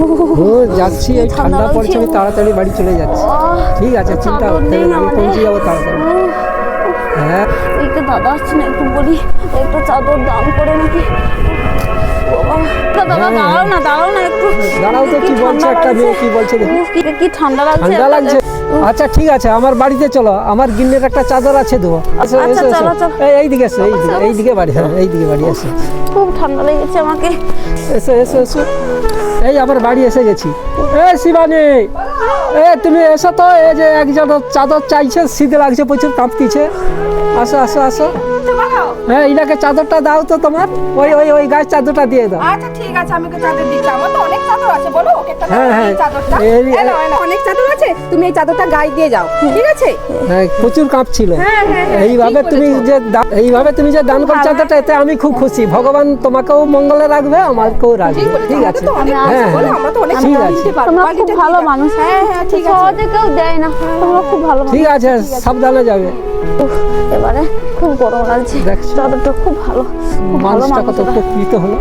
ও যাচ্ছি, এই ঠান্ডা পড়ছে, আমি তাড়াতাড়ি বাড়ি চলে যাচ্ছি। ঠিক আছে, চিন্তা করতে হবে না, আমি পৌঁছে যাবো তাড়াতাড়ি। হ্যাঁ, একটু দাদা আসছে না, একটু বলি একটু চাদর দাম করে নাকি। দাদা দাঁড়াও না, দাঁড়াও না একটু। দাঁড়াও তো, কি বলছে একটা মেয়ে, কি বলছে কি ঠান্ডা লাগছে, ঠান্ডা লাগছে। আচ্ছা ঠিক আছে, আমার বাড়িতে চলো, আমার গিন্নের একটা চাদর আছে দেবো। আচ্ছা, চলো, চলো। এইদিকে এসো, এইদিকে বাড়ি, হ্যাঁ এইদিকে বাড়ি এসো। খুব ঠান্ডা লেগেছে আমাকে। এসো এসো এসো, এই আমার বাড়ি এসে গেছি। শিবানী, তুমি এসো তো, এই যে একজন চাদর চাইছে, শীত লাগছে প্রচুর, কাঁপতিছে। আসো আসো আসো। হ্যাঁ, ইনাকে চাদরটা দাও তো তোমার, ওই ওই ওই গাছ চাদরটা দিয়ে দাও। আচ্ছা ঠিক আছে, আমি ওকে চাদর দিচ্ছি। আমার তো অনেক চাদর আছে, বলো ওকে একটা হ্যাঁ, হ্যাঁ। চাদরটা। এই- অনেক চাদর আছে, তুমি এই চাদরটা গায়ে দিয়ে যাও, ঠিক আছে? হ্যাঁ, প্রচুর কাঁপছিল। হ্যাঁ, হ্যাঁ, হ্যাঁ, এইভাবে ঠিক তুমি বলেছো। এইভাবে তুমি যে দান করছো চাদরটা, এতে আমি খুব খুশি। ভগবান তোমাকেও মঙ্গলে রাখবে, আমাকেও রাখবে। ঠিক আছে, হ্যাঁ বলো, হ্যাঁ, আমরা তো অনেক ঠিক চাদর আছে। দিতে পারবো। তোমরা খুব কোয়ালিটি ভালো ঠিক আছে। মানুষ। হ্যাঁ, হ্যাঁ, ঠিক আছে। সহজে কেউ দেয় না, তোমরা খুব ভালো মানুষ। ঠিক আছে, সাবধানে যাবে। উফ, এবারে খুব গরম লাগছে, দেখছো? চাদরটা খুব ভালো, খুব ভালো মানুষটা মানুষ কত ওরা। উপকৃত হলো।